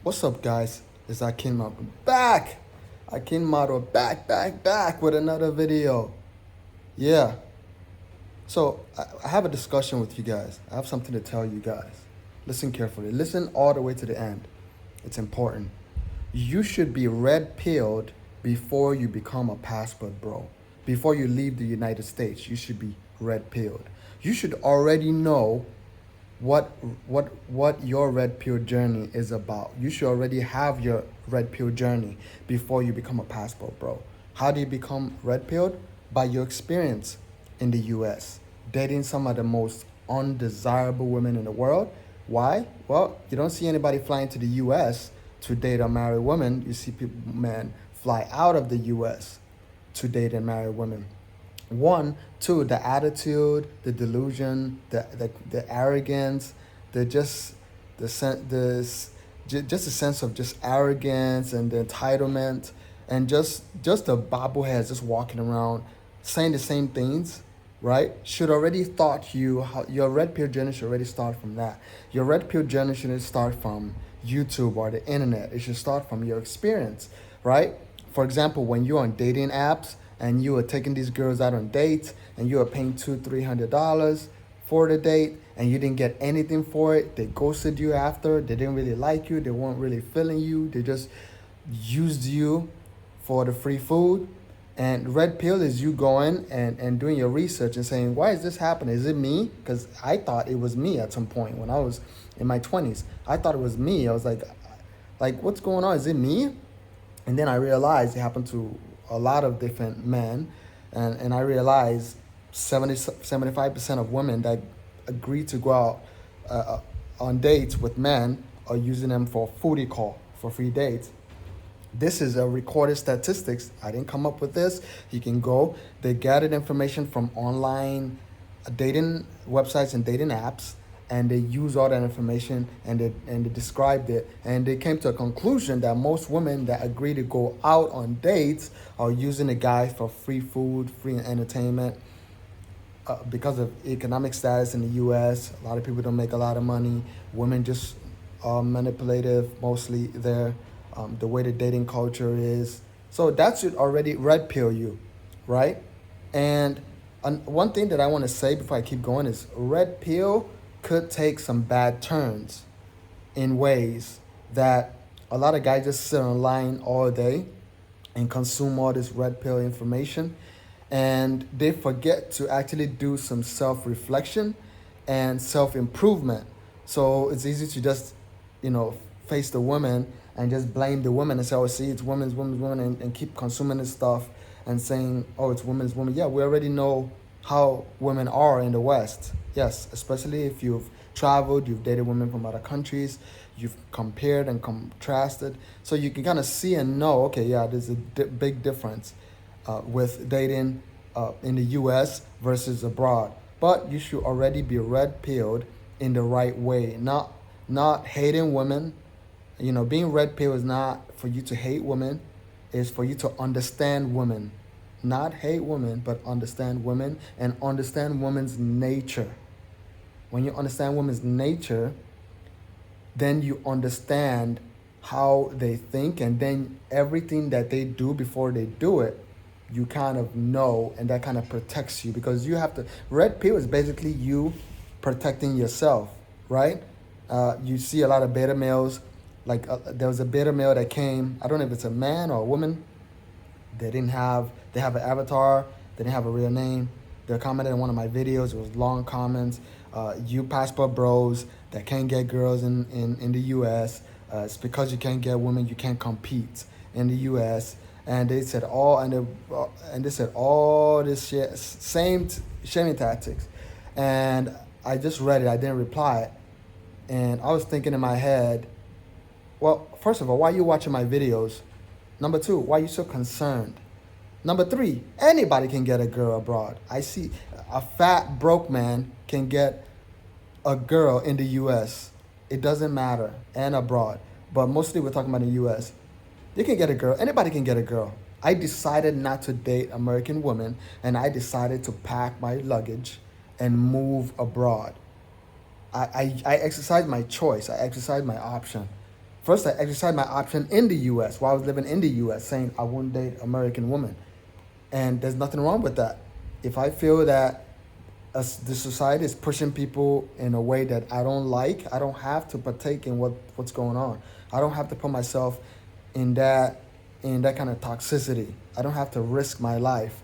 What's up, guys? It's akinmodel back. Akinmodel back with another video. Yeah. So I have a discussion with you guys. I have something to tell you guys. Listen carefully. Listen all the way to the end. It's important. You should be red pilled before you become a passport bro. Before you leave the United States, you should be red pilled. You should already know what what your red pill journey is about. You should already have your red pill journey before you become a passport bro. How do you become red pilled? By your experience in the US, dating some of the most undesirable women in the world. Why? Well, you don't see anybody flying to the US to date or marry women. You see people, men, fly out of the US to date and marry women. One, two, the attitude, the delusion, the arrogance, the just the sen- the s- ju- just a sense of just arrogance and the entitlement, and just the bobbleheads just walking around saying the same things, right? Should already thought you how your red pill journey should already start from that. Your red pill journey shouldn't start from YouTube or the internet. It should start from your experience, right? For example, when you're on dating apps and you are taking these girls out on dates and you are paying $200-300 for the date and you didn't get anything for it, they ghosted you after, they didn't really like you, they weren't really feeling you, they just used you for the free food. And red pill is you going and doing your research and saying, why is this happening? Is it me? Because I thought it was me at some point when I was in my 20s. I thought it was me. I was like, what's going on? Is it me? And then I realized it happened to a lot of different men. And I realized 75% of women that agree to go out on dates with men are using them for foodie call, for free dates. This is a recorded statistics. I didn't come up with this. You can go. They gathered information from online dating websites and dating apps, and they use all that information and they described it, and they came to a conclusion that most women that agree to go out on dates are using the guys for free food, free entertainment. Because of economic status in the U.S., a lot of people don't make a lot of money. Women just are manipulative mostly there. The way the dating culture is. So that should already red pill you, right? And one thing that I want to say before I keep going is red pill could take some bad turns in ways that a lot of guys just sit online all day and consume all this red pill information, and they forget to actually do some self-reflection and self-improvement. So it's easy to just, face the woman and just blame the woman and say, oh, see, it's women, and keep consuming this stuff and saying, oh, it's women's women. Yeah, we already know how women are in the West. Yes, especially if you've traveled, you've dated women from other countries, you've compared and contrasted. So you can kind of see and know, okay, yeah, there's a big difference with dating in the US versus abroad. But you should already be red pilled in the right way, not hating women. Being red pill is not for you to hate women, it's for you to understand women. Not hate women, but understand women and understand women's nature. When you understand women's nature, then you understand how they think, and then everything that they do before they do it, you kind of know, and that kind of protects you, because you have to. Red pill is basically you protecting yourself, right? You see a lot of beta males. Like there was a beta male that came. I don't know if it's a man or a woman. They have an avatar. They didn't have a real name. They commented on one of my videos. It was long comments. You passport bros that can't get girls in the U.S. It's because you can't get women. You can't compete in the U.S. And they said and they said all this shit, same shaming tactics. And I just read it. I didn't reply. And I was thinking in my head, well, first of all, why are you watching my videos? Number two, why are you so concerned? Number three, anybody can get a girl abroad. I see a fat, broke man can get a girl in the US. It doesn't matter, and abroad. But mostly we're talking about the US. You can get a girl. Anybody can get a girl. I decided not to date American women, and I decided to pack my luggage and move abroad. I exercised my choice. I exercised my option. First, I exercised my option in the U.S. while I was living in the U.S., saying I won't date American women, and there's nothing wrong with that. If I feel that the society is pushing people in a way that I don't like, I don't have to partake in what's going on. I don't have to put myself in that kind of toxicity. I don't have to risk my life.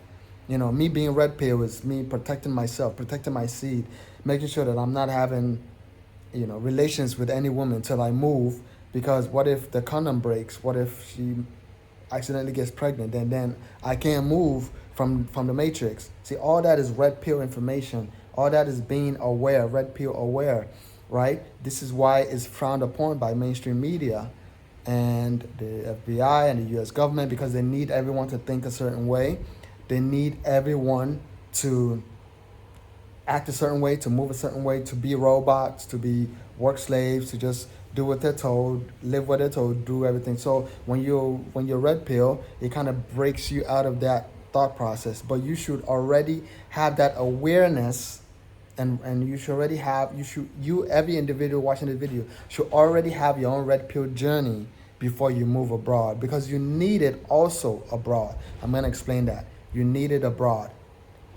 You know, me being red pill is me protecting myself, protecting my seed, making sure that I'm not having, relations with any woman till I move. Because what if the condom breaks? What if she accidentally gets pregnant? And then I can't move from the matrix. See, all that is red pill information. All that is being aware, red pill aware, right? This is why it's frowned upon by mainstream media and the FBI and the U.S. government, because they need everyone to think a certain way. They need everyone to act a certain way, to move a certain way, to be robots, to be work slaves, to just do what they're told, live what they're told, do everything. So when you're red pill, it kind of breaks you out of that thought process. But you should already have that awareness, and you should already have every individual watching the video should already have your own red pill journey before you move abroad, because you need it also abroad. I'm gonna explain that. You need it abroad.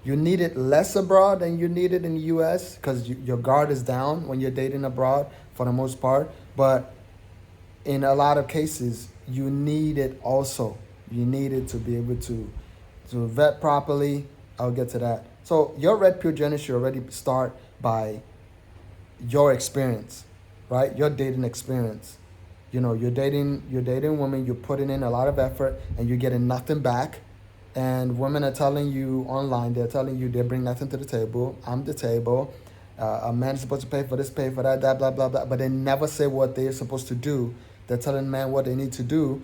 You need it less abroad than you need it in the U.S. because your guard is down when you're dating abroad for the most part. But in a lot of cases, you need it also. You need it to be able to vet properly. I'll get to that. So your red pill journey should already start by your experience, right? Your dating experience. You're dating women, you're putting in a lot of effort, and you're getting nothing back. And women are telling you online, they're telling you they bring nothing to the table. I'm the table. A man is supposed to pay for this, pay for that, blah, blah, blah. But they never say what they're supposed to do. They're telling men what they need to do,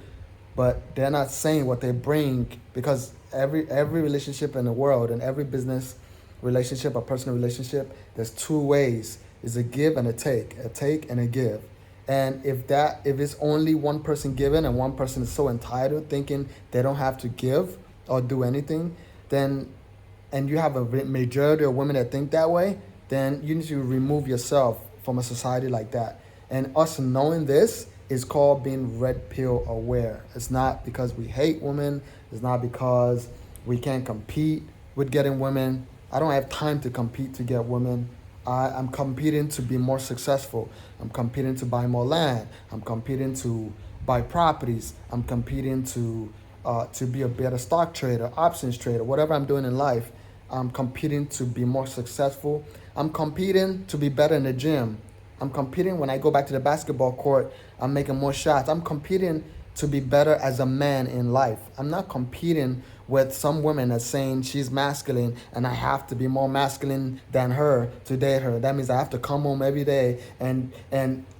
but they're not saying what they bring, because every relationship in the world and every business relationship or personal relationship, there's two ways. It's a give and a take and a give. And if it's only one person giving and one person is so entitled, thinking they don't have to give or do anything, then, and you have a majority of women that think that way, then you need to remove yourself from a society like that. And us knowing this is called being red pill aware. It's not because we hate women. It's not because we can't compete with getting women. I don't have time to compete to get women. I'm competing to be more successful. I'm competing to buy more land. I'm competing to buy properties. I'm competing to be a better stock trader, options trader, whatever I'm doing in life. I'm competing to be more successful. I'm competing to be better in the gym. I'm competing when I go back to the basketball court, I'm making more shots. I'm competing to be better as a man in life. I'm not competing with some women that's saying she's masculine and I have to be more masculine than her to date her. That means I have to come home every day and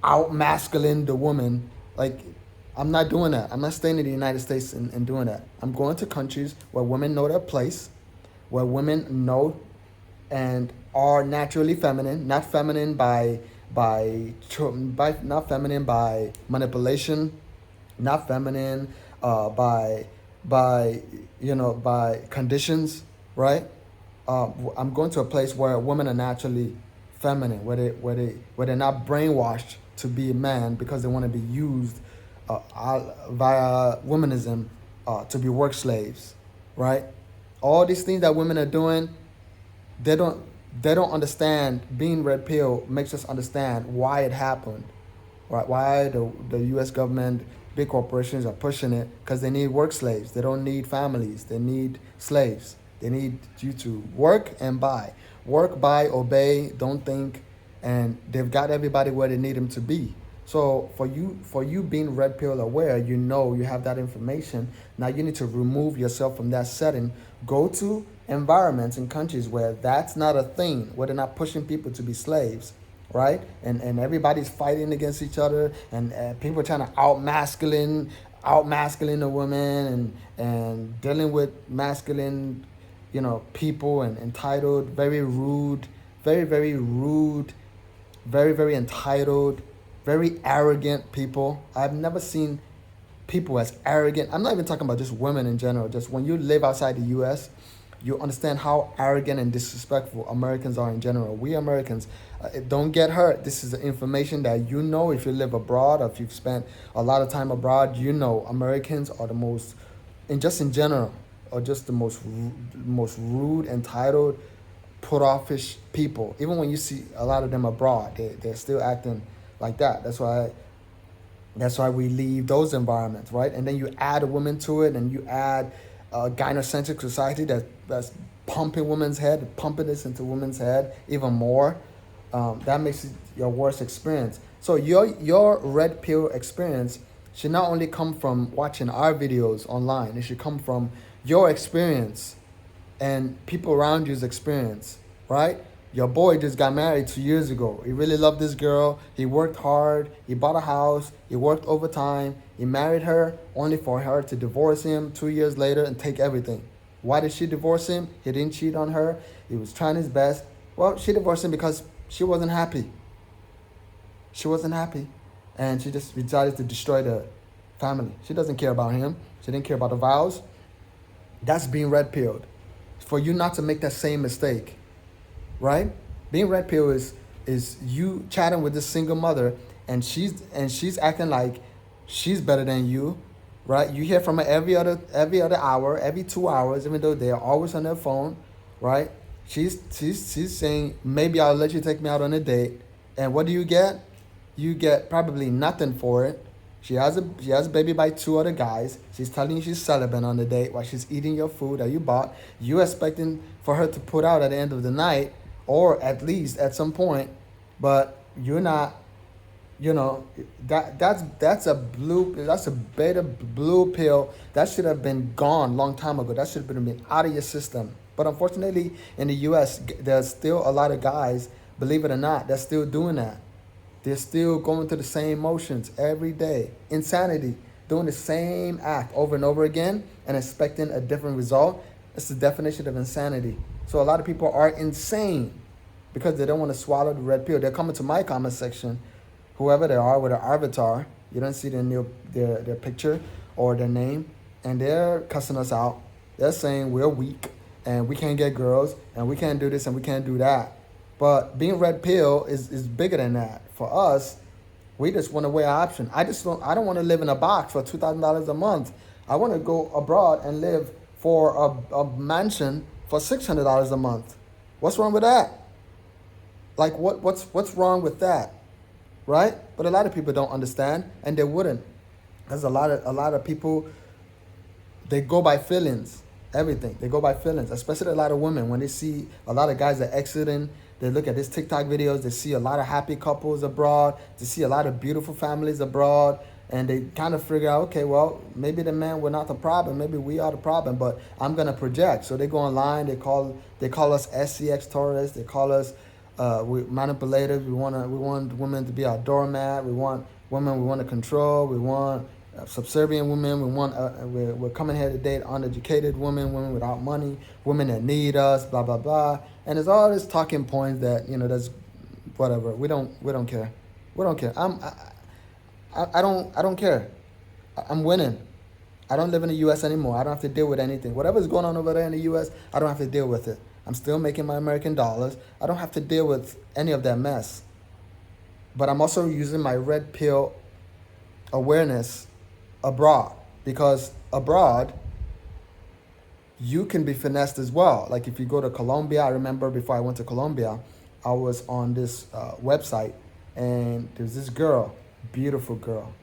out masculine the woman. Like, I'm not doing that. I'm not staying in the United States and doing that. I'm going to countries where women know their place, where women know and are naturally feminine, not feminine by not feminine by manipulation, not feminine by conditions, right? I'm going to a place where women are naturally feminine, where they're not brainwashed to be a man because they want to be used via womanism to be work slaves, right? All these things that women are doing, they don't understand. Being red pill makes us understand why it happened, right? Why the U.S. government, big corporations are pushing it, because they need work slaves. They don't need families. They need slaves. They need you to work and buy. Work, buy, obey, don't think, and they've got everybody where they need them to be. So for you being red pill aware, you have that information. Now you need to remove yourself from that setting. Go to environments and countries where that's not a thing, where they're not pushing people to be slaves, right? And everybody's fighting against each other, and people are trying to out masculine a woman, and dealing with masculine, people, and entitled, very rude, very, very rude, very, very entitled, very arrogant people. I've never seen people as arrogant. I'm not even talking about just women in general. Just when you live outside the U.S., you understand how arrogant and disrespectful Americans are in general. We Americans, don't get hurt. This is the information that you know if you live abroad or if you've spent a lot of time abroad. You know Americans are the most, and just in general, are just the most rude, entitled, put offish people. Even when you see a lot of them abroad, they're still acting like that. That's why we leave those environments, right? And then you add a woman to it, and you add a gynocentric society that's pumping women's head, pumping this into women's head even more. That makes it your worst experience. So your red pill experience should not only come from watching our videos online. It should come from your experience and people around you's experience, right? Your boy just got married 2 years ago. He really loved this girl. He worked hard. He bought a house. He worked overtime. He married her only for her to divorce him 2 years later and take everything. Why did she divorce him? He didn't cheat on her. He was trying his best. Well, she divorced him because she wasn't happy. She wasn't happy. And she just decided to destroy the family. She doesn't care about him. She didn't care about the vows. That's being red pilled. For you not to make that same mistake, right? Being red pill is you chatting with this single mother, and she's acting like she's better than you, right? You hear from her every other hour, every 2 hours, even though they're always on their phone, right? She's saying, maybe I'll let you take me out on a date, and what do you get? You get probably nothing for it. She has a baby by 2 other guys. She's telling you she's celibate on the date while she's eating your food that you bought. You expecting for her to put out at the end of the night, or at least at some point, but you're not. You know, that's a beta blue pill that should have been gone long time ago. That should have been out of your system. But unfortunately, in the U.S., there's still a lot of guys, believe it or not, that's still doing that. They're still going through the same motions every day. Insanity. Doing the same act over and over again and expecting a different result. It's the definition of insanity. So a lot of people are insane because they don't want to swallow the red pill. They're coming to my comment section, whoever they are, with an avatar. You don't see their picture or their name. And they're cussing us out. They're saying we're weak and we can't get girls and we can't do this and we can't do that. But being red pill is bigger than that. For us, we just want to weigh our option. I don't want to live in a box for $2,000 a month. I want to go abroad and live for a mansion for $600 a month. What's wrong with that? Like what's wrong with that? Right? But a lot of people don't understand, and they wouldn't. There's a lot of people, they go by feelings. Everything. They go by feelings, especially a lot of women. When they see a lot of guys that exiting, they look at these TikTok videos, they see a lot of happy couples abroad, they see a lot of beautiful families abroad, and they kind of figure out, okay, well, maybe the man, we're not the problem, maybe we are the problem, but I'm going to project. So they go online, they call us SCX tourists, they call us we manipulators, we want women to be our doormat, we want to control, we want subservient women, we're coming here to date uneducated women without money, women that need us, blah blah blah. And there's all these talking points that that's whatever. We don't care. We don't care. I don't care. I'm winning. I don't live in the U.S. anymore. I don't have to deal with anything. Whatever's going on over there in the U.S., I don't have to deal with it. I'm still making my American dollars. I don't have to deal with any of that mess. But I'm also using my red pill awareness abroad, because abroad you can be finessed as well. Like if you go to Colombia, I remember before I went to Colombia, I was on this website, and there's this girl, beautiful girl.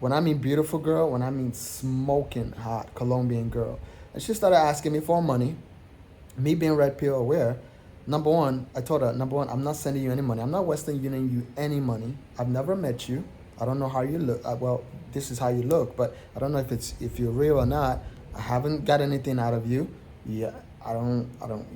When I mean beautiful girl, when I mean smoking hot Colombian girl. And she started asking me for money. Me being red pill aware, number one, I told her, I'm not sending you any money. I'm not wasting you any money. I've never met you. I don't know how you look. Well, this is how you look, but I don't know if you're real or not. I haven't got anything out of you. Yeah,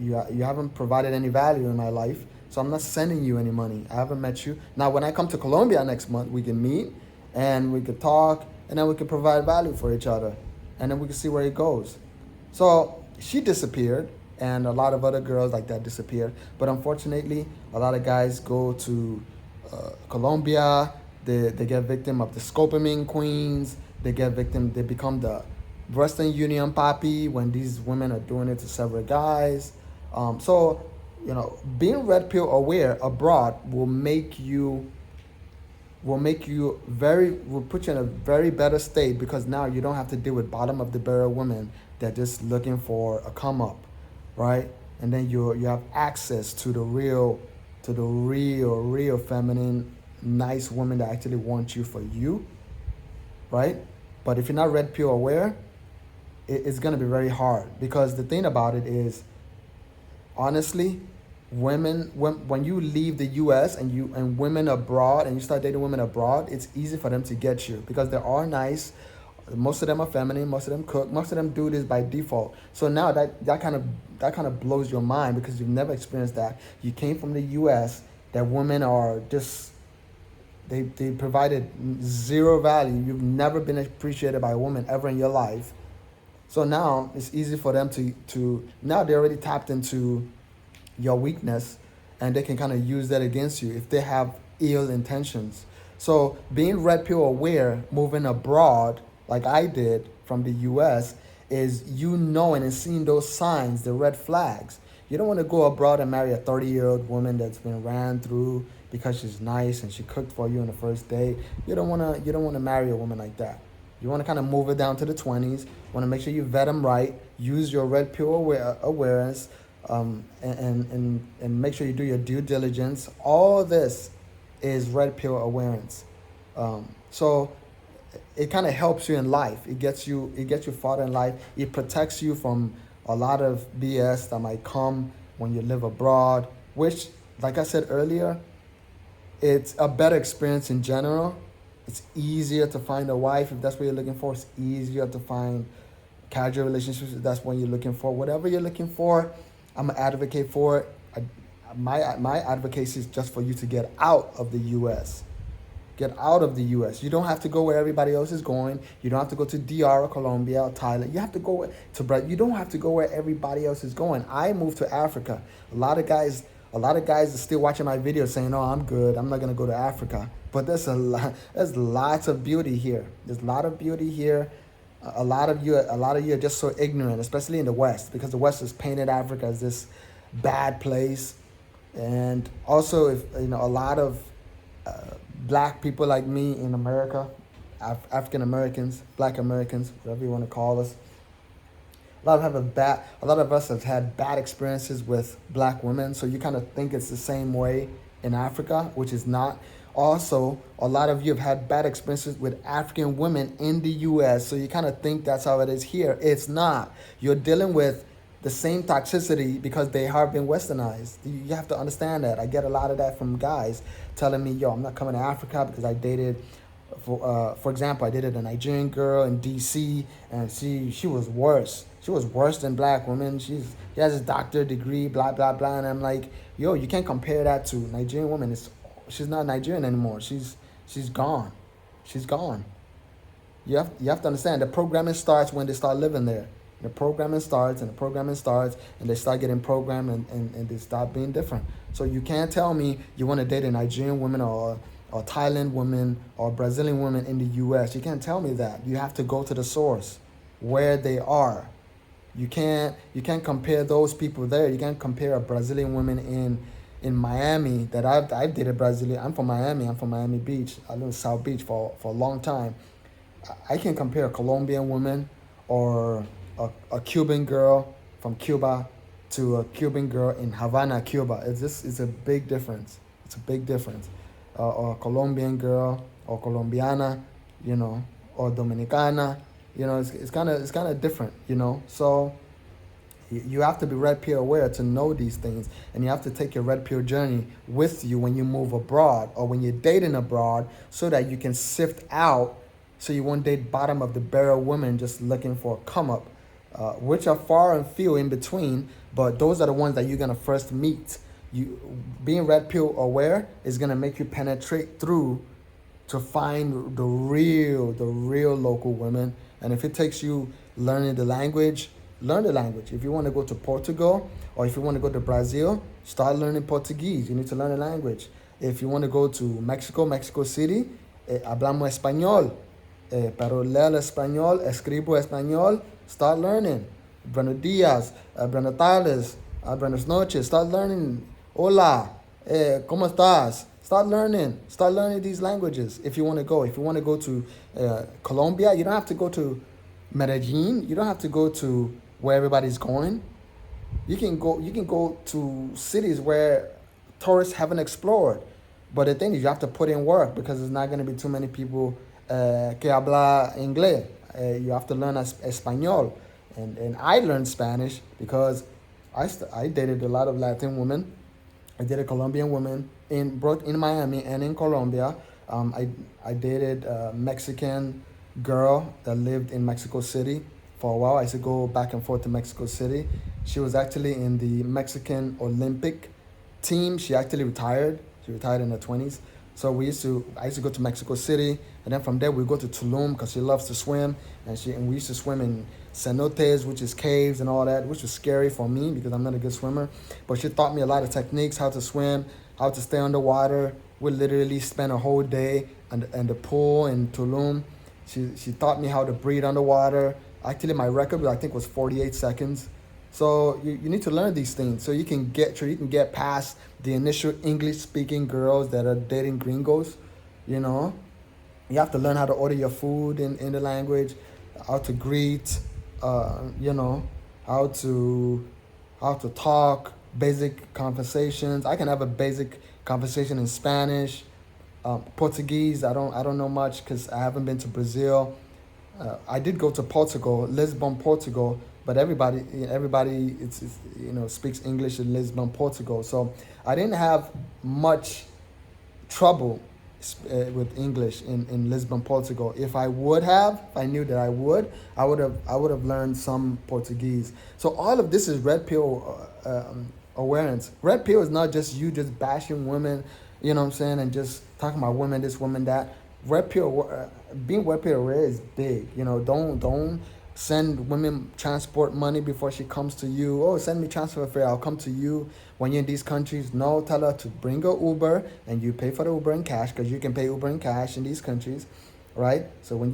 you haven't provided any value in my life, so I'm not sending you any money. I haven't met you. Now, when I come to Colombia next month, we can meet and we could talk, and then we could provide value for each other, and then we can see where it goes. So she disappeared, and a lot of other girls like that disappeared. But unfortunately, a lot of guys go to Colombia. They get victim of the scopamine queens. They become the Western Union poppy when these women are doing it to several guys. So, being red pill aware abroad will put you in a very better state, because now you don't have to deal with bottom of the barrel women that just looking for a come up, right? And then you have access to the real feminine, nice woman that actually wants you for you, right? But if you're not red pill aware, it's gonna be very hard, because the thing about it is, honestly, women, when you leave the US and women abroad, and you start dating women abroad, it's easy for them to get you, because they are nice. Most of them are feminine, most of them cook, most of them do this by default. So now that kind of blows your mind, because you've never experienced that. You came from the US, that women are just, they provided zero value. You've never been appreciated by a woman ever in your life. So now it's easy for them to now they're already tapped into your weakness, and they can kind of use that against you if they have ill intentions. So being red pill aware, moving abroad like I did from the US, is knowing and seeing those signs, the red flags. You don't want to go abroad and marry a 30-year-old woman that's been ran through because she's nice and she cooked for you on the first day. You don't want to marry a woman like that. You want to kind of move it down to the 20s. Want to make sure you vet them right. Use your red pill awareness, and make sure you do your due diligence. All this is red pill awareness. So it kind of helps you in life. It gets you farther in life. It protects you from a lot of BS that might come when you live abroad, which, like I said earlier, it's a better experience in general. It's easier to find a wife if that's what you're looking for. It's easier to find casual relationships if that's what you're looking for. Whatever you're looking for, I'm an advocate for it. My advocacy is just for you to get out of the U.S. Get out of the U.S. You don't have to go where everybody else is going. You don't have to go to DR or Colombia or Thailand. You have to go to Brazil. You don't have to go where everybody else is going. I moved to Africa. A lot of guys are still watching my videos saying, "Oh, I'm good. I'm not gonna go to Africa." But there's lots of beauty here. There's a lot of beauty here. A lot of you are just so ignorant, especially in the West, because the West has painted Africa as this bad place. And also, if a lot of black people like me in America, African Americans, Black Americans, whatever you want to call us, a lot of us have had bad experiences with black women. So you kind of think it's the same way in Africa, which is not. Also, a lot of you have had bad experiences with African women in the U.S., so you kind of think that's how it is here. It's not. You're dealing with the same toxicity because they have been westernized. You have to understand that. I get a lot of that from guys telling me, "Yo, I'm not coming to Africa because I dated, for example, I dated a Nigerian girl in D.C. and she was worse. She was worse than black women. She has a doctorate degree, blah blah blah." And I'm like, "Yo, you can't compare that to Nigerian women. She's not Nigerian anymore. She's gone. She's gone." You have to understand, the programming starts when they start living there. The programming starts, and they start getting programmed, and they start being different. So you can't tell me you want to date a Nigerian woman or Thailand woman or Brazilian woman in the U.S. You can't tell me that. You have to go to the source, where they are. You can't compare those people there. You can't compare a Brazilian woman in Miami that I've dated Brazilian. I'm from Miami. I'm from Miami Beach. I lived in South Beach for a long time. I can compare a Colombian woman or a Cuban girl from Cuba to a Cuban girl in Havana, Cuba. It's a big difference. It's a big difference. Or a Colombian girl or Colombiana, or Dominicana, it's kind of different, So you have to be red pill aware to know these things, and you have to take your red pill journey with you when you move abroad or when you're dating abroad, so that you can sift out, so you won't date bottom of the barrel women just looking for a come up, which are far and few in between, but those are the ones that you're gonna first meet. You being red pill aware is gonna make you penetrate through to find the real local women. And if it takes you learning the language, learn the language. If you want to go to Portugal or if you want to go to Brazil, start learning Portuguese. You need to learn the language. If you want to go to Mexico City, hablamos español. pero leo español, escribo español, start learning. Buenos días, buenas tardes, buenas noches, start learning. Hola, ¿cómo estás? Start learning these languages if you want to go. If you want to go to Colombia, you don't have to go to Medellin. You don't have to go to where everybody's going. You can go to cities where tourists haven't explored. But the thing is, you have to put in work because there's not going to be too many people que habla inglés. You have to learn español. And I learned Spanish because I dated a lot of Latin women. I dated Colombian women in Miami and in Colombia. I dated a Mexican girl that lived in Mexico City for a while. I used to go back and forth to Mexico City. She was actually in the Mexican Olympic team. She actually retired. She retired in her 20s. So I used to go to Mexico City, and then from there we go to Tulum because she loves to swim, and we used to swim in cenotes, which is caves and all that, which was scary for me because I'm not a good swimmer. But she taught me a lot of techniques, how to swim, how to stay underwater. We literally spent a whole day in the pool in Tulum. She taught me how to breathe underwater. Actually, my record I think was 48 seconds. So you need to learn these things so you can get past the initial English speaking girls that are dating gringos. You know, you have to learn how to order your food in the language, how to greet, you know, how to how to talk, basic conversations. I can have a basic conversation in Spanish, Portuguese. I don't know much because I haven't been to Brazil. I did go to Portugal, Lisbon, Portugal, but everybody it's speaks English in Lisbon, Portugal. So I didn't have much trouble with English in Lisbon, Portugal. If I knew that I would have learned some Portuguese. So all of this is red pill awareness. Red pill is not just you just bashing women, you know what I'm saying, and just talking about women this, women that. Red pill, being red pill aware is big. You know, don't send women transport money before she comes to you. Oh, send me transfer fare. I'll come to you when you're in these countries. No, tell her to bring her Uber and you pay for the Uber in cash because you can pay Uber in cash in these countries, right? So when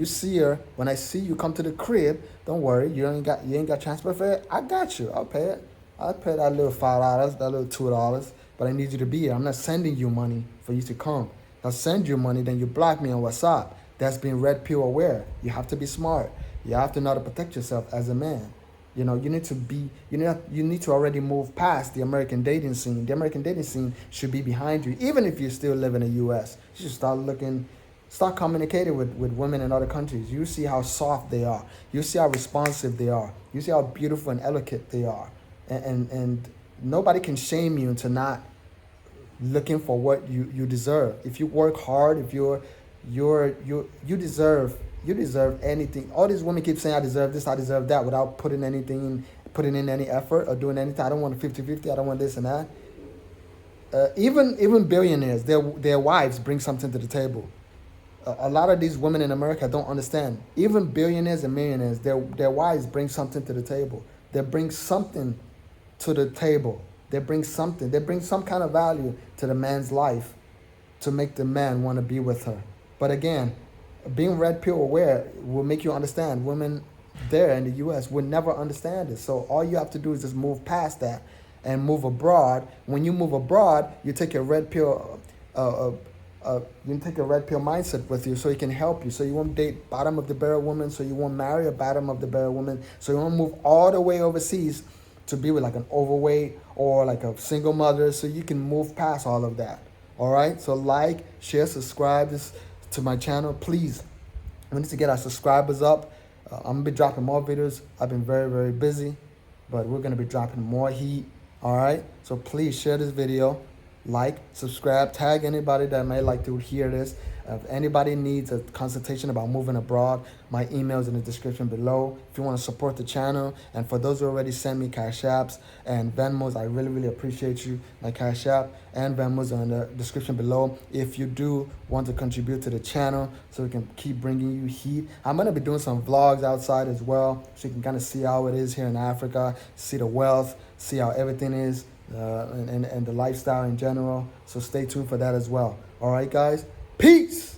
I see you come to the crib, don't worry. You ain't got transfer fare. I got you. I'll pay it. I'll pay that little $5, that little $2, but I need you to be here. I'm not sending you money for you to come. I'll send you money, then you block me on WhatsApp. That's being red pill aware. You have to be smart. You have to know how to protect yourself as a man. You know, you need to already move past the American dating scene. The American dating scene should be behind you, even if you still live in the U.S. You should start communicating with women in other countries. You see how soft they are. You see how responsive they are. You see how beautiful and elegant they are. And nobody can shame you into not looking for what you deserve. If you work hard, if you deserve anything. All these women keep saying I deserve this, I deserve that without putting in any effort or doing anything. I don't want a 50-50, I don't want this and that. Even billionaires, their wives bring something to the table. A lot of these women in America don't understand. Even billionaires and millionaires, their wives bring something to the table. They bring something to the table. They bring something. They bring some kind of value to the man's life to make the man want to be with her. But again, being red pill aware will make you understand. Women there in the U.S. would never understand it. So all you have to do is just move past that and move abroad. When you move abroad, you take your red pill. You take a red pill mindset with you so it can help you. So you won't date bottom of the barrel woman. So you won't marry a bottom of the barrel woman. So you won't move all the way overseas to be with like an overweight or like a single mother. So you can move past all of that. All right. So like, share, subscribe to my channel. Please, we need to get our subscribers up. I'm going to be dropping more videos. I've been very, very busy, but we're going to be dropping more heat. All right. So please share this video. Like, subscribe, tag anybody that may like to hear this. If anybody needs a consultation about moving abroad, my email is in the description below. If you want to support the channel, and for those who already send me Cash Apps and Venmos, I really, really appreciate you. My Cash App and Venmos are in the description below. If you do want to contribute to the channel so we can keep bringing you heat, I'm going to be doing some vlogs outside as well so you can kind of see how it is here in Africa, see the wealth, see how everything is. And the lifestyle in general. So stay tuned for that as well. All right, guys. Peace.